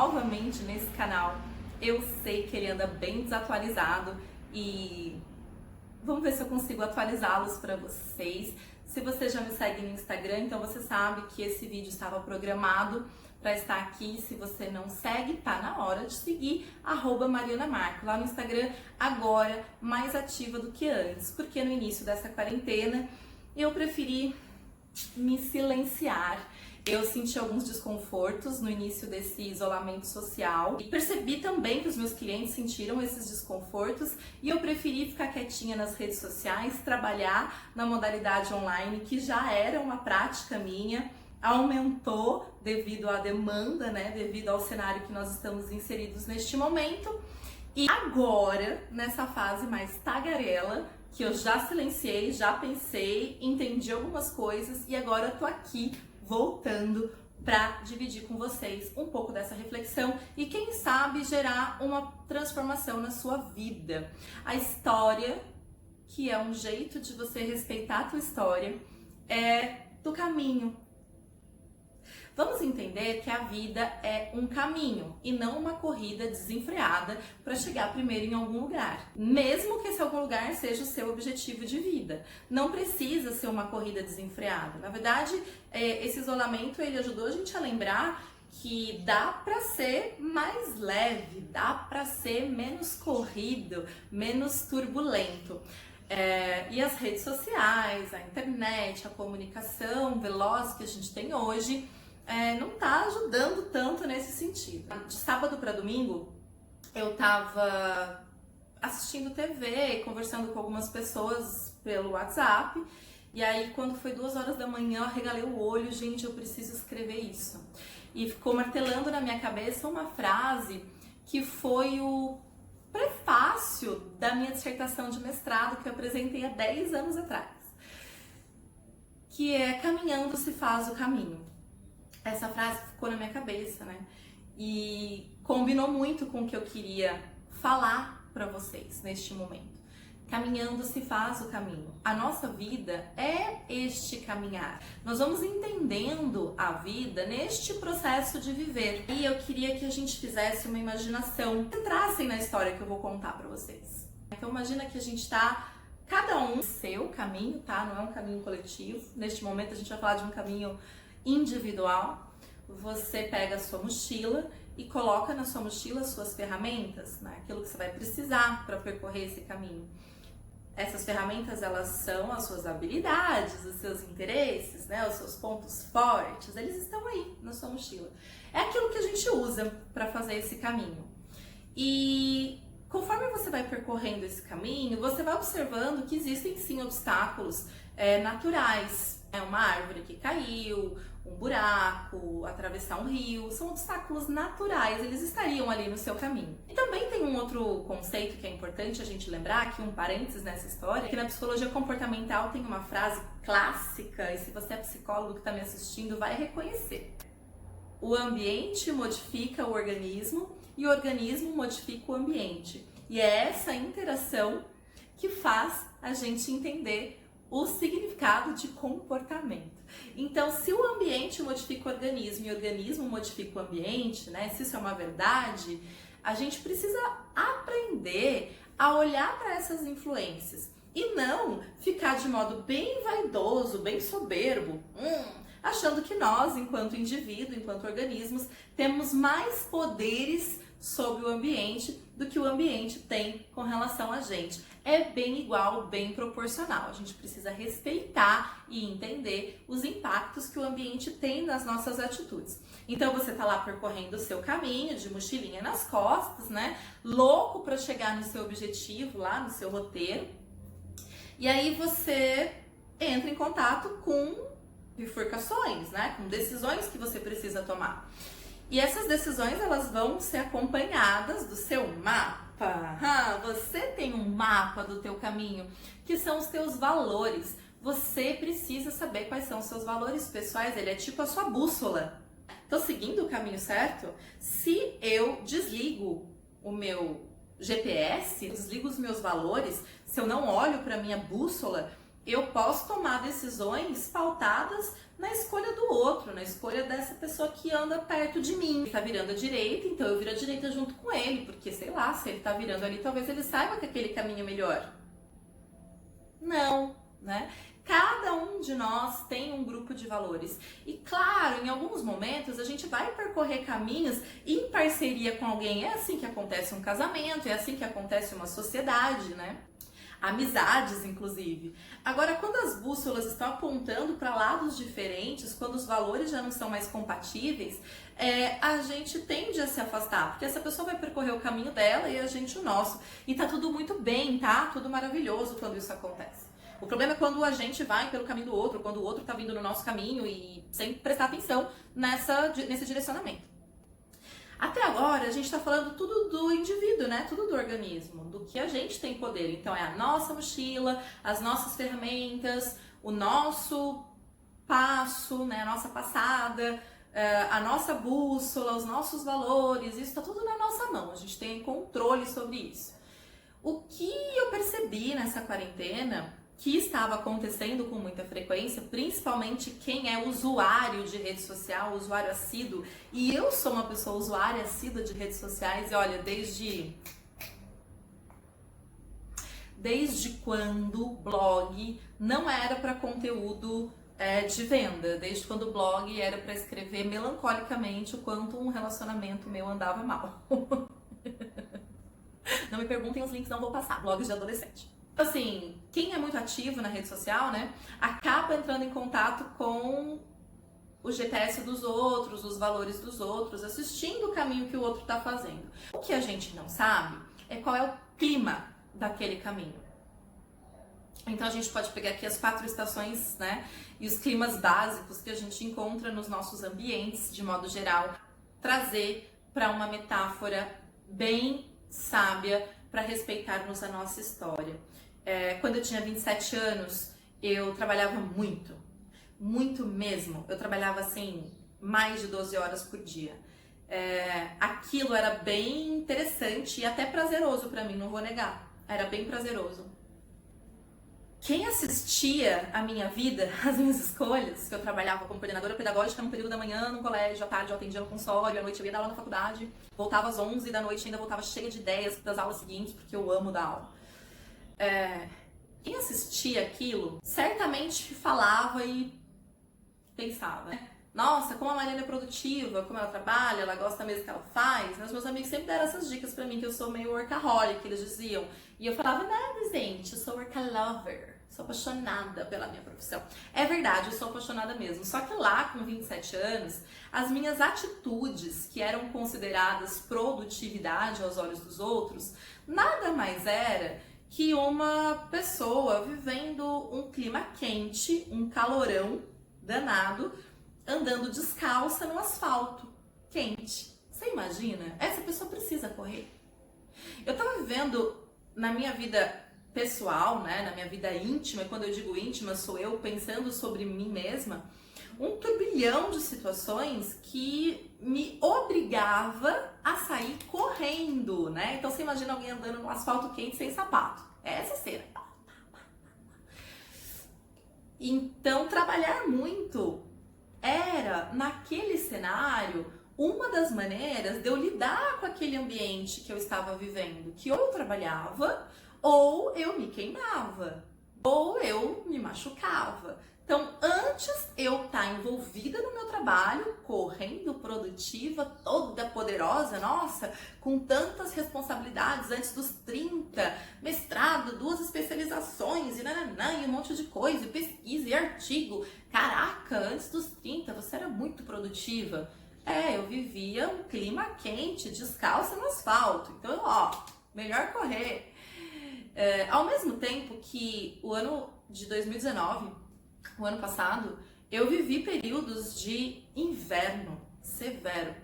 novamente nesse canal. Eu sei que ele anda bem desatualizado e vamos ver se eu consigo atualizá-los para vocês. Se você já me segue no Instagram, então você sabe que esse vídeo estava programado para estar aqui. Se você não segue, tá na hora de seguir @marianamarco lá no Instagram, agora mais ativa do que antes, porque no início dessa quarentena eu preferi me silenciar. Eu senti alguns desconfortos no início desse isolamento social e percebi também que os meus clientes sentiram esses desconfortos e eu preferi ficar quietinha nas redes sociais, trabalhar na modalidade online, que já era uma prática minha, aumentou devido à demanda, né, devido ao cenário que nós estamos inseridos neste momento. E agora, nessa fase mais tagarela, que eu já silenciei, já pensei, entendi algumas coisas e agora eu tô aqui voltando para dividir com vocês um pouco dessa reflexão e quem sabe gerar uma transformação na sua vida. A história, que é um jeito de você respeitar a tua história, é do caminho. Vamos entender que a vida é um caminho e não uma corrida desenfreada para chegar primeiro em algum lugar. Mesmo que esse algum lugar seja o seu objetivo de vida. Não precisa ser uma corrida desenfreada. Na verdade, esse isolamento ele ajudou a gente a lembrar que dá para ser mais leve, dá para ser menos corrido, menos turbulento. E as redes sociais, a internet, a comunicação veloz que a gente tem hoje não tá ajudando tanto nesse sentido. De sábado para domingo, eu tava assistindo TV, conversando com algumas pessoas pelo WhatsApp, e aí quando foi 2 horas da manhã, eu arregalei o olho, gente, eu preciso escrever isso. E ficou martelando na minha cabeça uma frase que foi o prefácio da minha dissertação de mestrado que eu apresentei há 10 anos atrás, que é: caminhando se faz o caminho. Essa frase ficou na minha cabeça, né? E combinou muito com o que eu queria falar para vocês neste momento. Caminhando se faz o caminho. A nossa vida é este caminhar. Nós vamos entendendo a vida neste processo de viver. E eu queria que a gente fizesse uma imaginação, entrassem na história que eu vou contar para vocês. Então imagina que a gente tá cada um no seu caminho, tá? Não é um caminho coletivo. Neste momento a gente vai falar de um caminho individual. Você pega a sua mochila e coloca na sua mochila as suas ferramentas, né? Aquilo que você vai precisar para percorrer esse caminho. Essas ferramentas, elas são as suas habilidades, os seus interesses, né? Os seus pontos fortes, eles estão aí na sua mochila. É aquilo que a gente usa para fazer esse caminho. E conforme você vai percorrendo esse caminho, você vai observando que existem sim obstáculos naturais. Uma árvore que caiu, um buraco, atravessar um rio, são obstáculos naturais, eles estariam ali no seu caminho. E também tem um outro conceito que é importante a gente lembrar, aqui um parênteses nessa história, que na psicologia comportamental tem uma frase clássica, e se você é psicólogo que está me assistindo vai reconhecer. O ambiente modifica o organismo e o organismo modifica o ambiente. E é essa interação que faz a gente entender o significado de comportamento. Então, se o ambiente modifica o organismo e o organismo modifica o ambiente, né? Se isso é uma verdade, a gente precisa aprender a olhar para essas influências e não ficar de modo bem vaidoso, bem soberbo, achando que nós, enquanto indivíduo, enquanto organismos, temos mais poderes sobre o ambiente do que o ambiente tem com relação a gente. É bem igual, bem proporcional. A gente precisa respeitar e entender os impactos que o ambiente tem nas nossas atitudes. Então você tá lá percorrendo o seu caminho, de mochilinha nas costas, né? Louco para chegar no seu objetivo, lá no seu roteiro. E aí você entra em contato com bifurcações, né? Com decisões que você precisa tomar. E essas decisões, elas vão ser acompanhadas do seu mapa. Você tem um mapa do teu caminho, que são os teus valores. Você precisa saber quais são os seus valores pessoais, ele é tipo a sua bússola. Tô seguindo o caminho certo? Se eu desligo o meu GPS, desligo os meus valores, se eu não olho para minha bússola, eu posso tomar decisões pautadas na escolha do outro, na escolha dessa pessoa que anda perto de mim. Ele tá virando à direita, então eu viro à direita junto com ele, porque sei lá, se ele tá virando ali, talvez ele saiba que aquele caminho é melhor. Não, né? Cada um de nós tem um grupo de valores. E claro, em alguns momentos a gente vai percorrer caminhos em parceria com alguém. É assim que acontece um casamento, é assim que acontece uma sociedade, né? Amizades, inclusive. Agora, quando as bússolas estão apontando para lados diferentes, quando os valores já não são mais compatíveis, a gente tende a se afastar, porque essa pessoa vai percorrer o caminho dela e a gente o nosso. E tá tudo muito bem, tá? Tudo maravilhoso quando isso acontece. O problema é quando a gente vai pelo caminho do outro, quando o outro tá vindo no nosso caminho e sem prestar atenção nesse direcionamento. Até agora, a gente está falando tudo do indivíduo, né? Tudo do organismo, do que a gente tem poder. Então, é a nossa mochila, as nossas ferramentas, o nosso passo, né? A nossa passada, a nossa bússola, os nossos valores. Isso está tudo na nossa mão. A gente tem controle sobre isso. O que eu percebi nessa quarentena, que estava acontecendo com muita frequência, principalmente quem é usuário de rede social, usuário assíduo, e eu sou uma pessoa usuária assídua de redes sociais, e olha, desde quando blog não era para conteúdo de venda, desde quando o blog era para escrever melancolicamente o quanto um relacionamento meu andava mal. Não me perguntem os links, não vou passar, blogs de adolescente. Assim, quem é muito ativo na rede social, né, acaba entrando em contato com o GPS dos outros, os valores dos outros, assistindo o caminho que o outro está fazendo. O que a gente não sabe é qual é o clima daquele caminho. Então a gente pode pegar aqui as 4 estações, né, e os climas básicos que a gente encontra nos nossos ambientes, de modo geral, trazer para uma metáfora bem sábia para respeitarmos a nossa história. Quando eu tinha 27 anos, eu trabalhava muito mesmo. Eu trabalhava assim, mais de 12 horas por dia. Aquilo era bem interessante e até prazeroso para mim, não vou negar. Era bem prazeroso. Quem assistia a minha vida, as minhas escolhas, que eu trabalhava como coordenadora pedagógica no período da manhã, no colégio, à tarde eu atendia no consultório, à noite eu ia dar aula na faculdade, voltava às 11 da noite, ainda voltava cheia de ideias das aulas seguintes, porque eu amo dar aula. Quem assistia aquilo certamente falava e pensava, né? Nossa, como a Mariana é produtiva, como ela trabalha, ela gosta mesmo do que ela faz. Os meus amigos sempre deram essas dicas pra mim, que eu sou meio workaholic, eles diziam. E eu falava, nada, gente, eu sou workalover, sou apaixonada pela minha profissão. É verdade, eu sou apaixonada mesmo. Só que lá, com 27 anos, as minhas atitudes, que eram consideradas produtividade aos olhos dos outros, nada mais era que uma pessoa vivendo um clima quente, um calorão danado, andando descalça no asfalto quente. Você imagina? Essa pessoa precisa correr. Eu tava vivendo na minha vida pessoal, né, na minha vida íntima, e quando eu digo íntima, sou eu pensando sobre mim mesma, um turbilhão de situações que me obrigava a sair correndo, né? Então você imagina alguém andando no asfalto quente sem sapato. É essa cena. Então trabalhar muito era, naquele cenário, uma das maneiras de eu lidar com aquele ambiente que eu estava vivendo, que ou eu trabalhava, ou eu me queimava, ou eu me machucava. Então, antes eu estar envolvida no meu trabalho, correndo, produtiva, toda poderosa, nossa, com tantas responsabilidades, antes dos 30, mestrado, 2 especializações, e um monte de coisa, e pesquisa, e artigo. Caraca, antes dos 30, você era muito produtiva. Eu vivia um clima quente, descalça no asfalto. Então, melhor correr. Ao mesmo tempo que o ano de 2019, o ano passado, eu vivi períodos de inverno severo.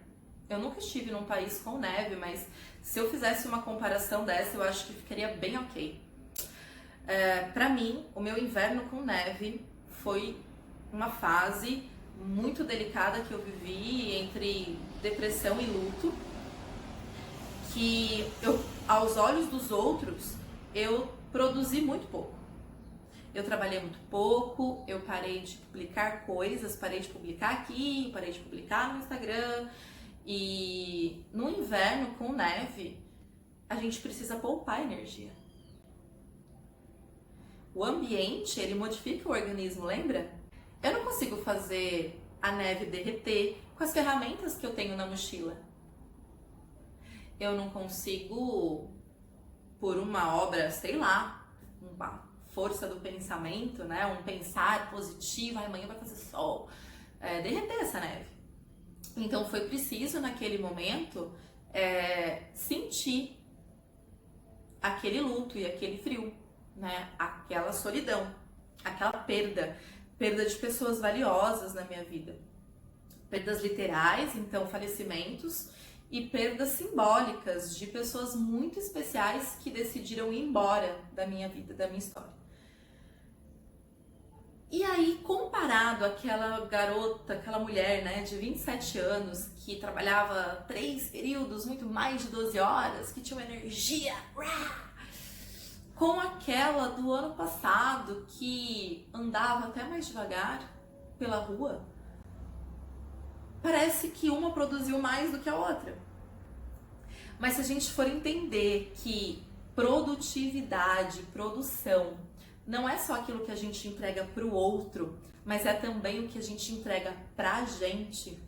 Eu nunca estive num país com neve, mas se eu fizesse uma comparação dessa, eu acho que ficaria bem ok. Pra mim, o meu inverno com neve foi uma fase muito delicada que eu vivi entre depressão e luto, que aos olhos dos outros, eu produzi muito pouco. Eu trabalhei muito pouco, eu parei de publicar coisas, parei de publicar aqui, parei de publicar no Instagram. E no inverno, com neve, a gente precisa poupar energia. O ambiente, ele modifica o organismo, lembra? Eu não consigo fazer a neve derreter com as ferramentas que eu tenho na mochila. Eu não consigo, por uma obra, sei lá, uma força do pensamento, né? Um pensar positivo, amanhã vai fazer sol, derreter essa neve. Então foi preciso, naquele momento, sentir aquele luto e aquele frio, né? Aquela solidão, aquela perda de pessoas valiosas na minha vida. Perdas literais, então falecimentos, e perdas simbólicas de pessoas muito especiais que decidiram ir embora da minha vida, da minha história. E aí, comparado àquela garota, aquela mulher, né, de 27 anos, que trabalhava 3 períodos, muito mais de 12 horas, que tinha uma energia, com aquela do ano passado, que andava até mais devagar pela rua, parece que uma produziu mais do que a outra. Mas se a gente for entender que produtividade, produção, não é só aquilo que a gente entrega para o outro, mas é também o que a gente entrega pra gente.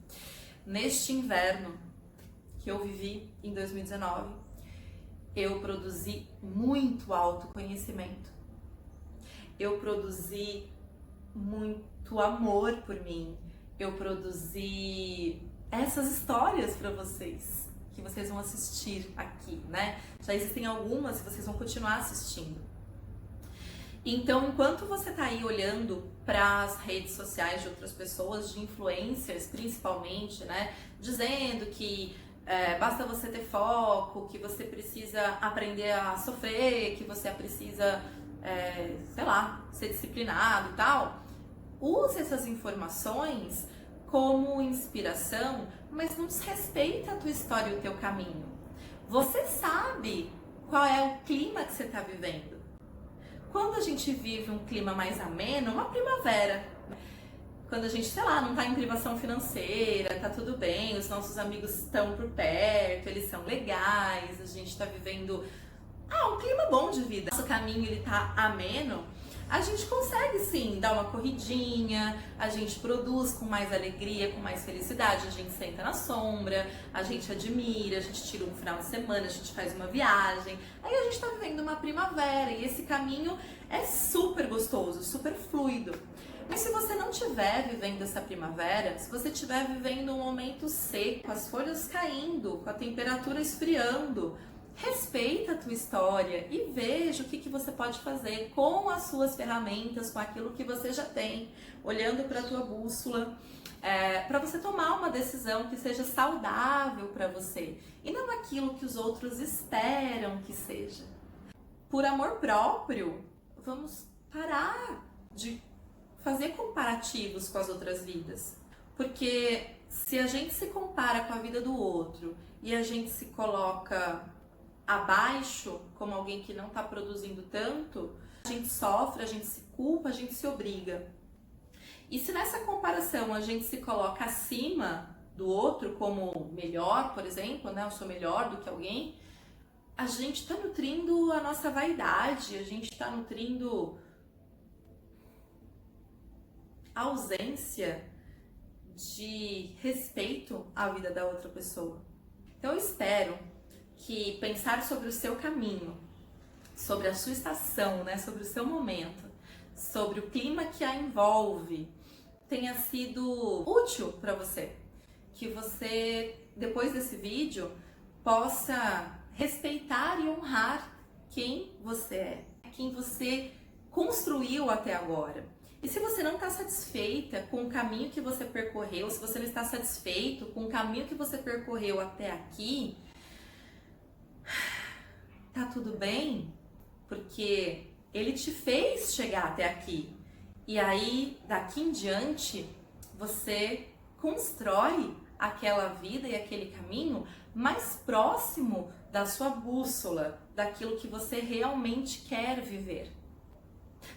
Neste inverno que eu vivi em 2019, eu produzi muito autoconhecimento. Eu produzi muito amor por mim. Eu produzi essas histórias para vocês, que vocês vão assistir aqui, né? Já existem algumas e vocês vão continuar assistindo. Então, enquanto você tá aí olhando para as redes sociais de outras pessoas, de influencers principalmente, né? Dizendo que basta você ter foco, que você precisa aprender a sofrer, que você precisa, sei lá, ser disciplinado e tal. Use essas informações como inspiração, mas não desrespeita a tua história e o teu caminho. Você sabe qual é o clima que você está vivendo. Quando a gente vive um clima mais ameno, uma primavera, quando a gente, sei lá, não está em privação financeira, tá tudo bem, os nossos amigos estão por perto, eles são legais, a gente está vivendo um clima bom de vida. Nosso caminho ele tá ameno, a gente consegue sim dar uma corridinha, a gente produz com mais alegria, com mais felicidade, a gente senta na sombra, a gente admira, a gente tira um final de semana, a gente faz uma viagem, aí a gente tá vivendo uma primavera e esse caminho é super gostoso, super fluido. Mas se você não estiver vivendo essa primavera, se você estiver vivendo um momento seco, as folhas caindo, com a temperatura esfriando, respeita a tua história e veja o que você pode fazer com as suas ferramentas, com aquilo que você já tem, olhando para a tua bússola, para você tomar uma decisão que seja saudável para você e não aquilo que os outros esperam que seja. Por amor próprio, vamos parar de fazer comparativos com as outras vidas, porque se a gente se compara com a vida do outro e a gente se coloca abaixo, como alguém que não está produzindo tanto, a gente sofre, a gente se culpa, a gente se obriga. E se nessa comparação a gente se coloca acima do outro, como melhor, por exemplo, né? Eu sou melhor do que alguém, a gente está nutrindo a nossa vaidade, a gente está nutrindo a ausência de respeito à vida da outra pessoa. Então eu espero que pensar sobre o seu caminho, sobre a sua estação, né, sobre o seu momento, sobre o clima que a envolve, tenha sido útil para você. Que você, depois desse vídeo, possa respeitar e honrar quem você é, quem você construiu até agora. E se você não está satisfeita com o caminho que você percorreu, se você não está satisfeito com o caminho que você percorreu até aqui, tá tudo bem, porque ele te fez chegar até aqui. E aí, daqui em diante, você constrói aquela vida e aquele caminho mais próximo da sua bússola, daquilo que você realmente quer viver.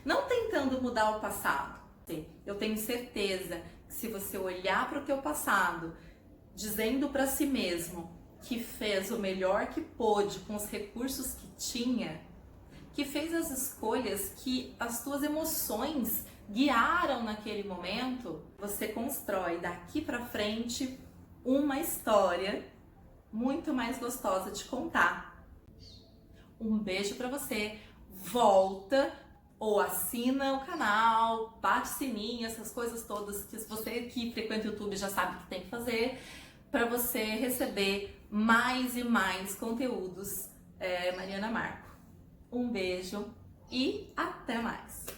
Não tentando mudar o passado. Eu tenho certeza que se você olhar para o teu passado, dizendo para si mesmo que fez o melhor que pôde com os recursos que tinha, que fez as escolhas que as tuas emoções guiaram naquele momento, você constrói daqui para frente uma história muito mais gostosa de contar. Um beijo para você. Volta ou assina o canal, bate sininho, essas coisas todas que você que frequenta o YouTube já sabe que tem que fazer, para você receber mais e mais conteúdos. Mariana Marco. Um beijo e até mais!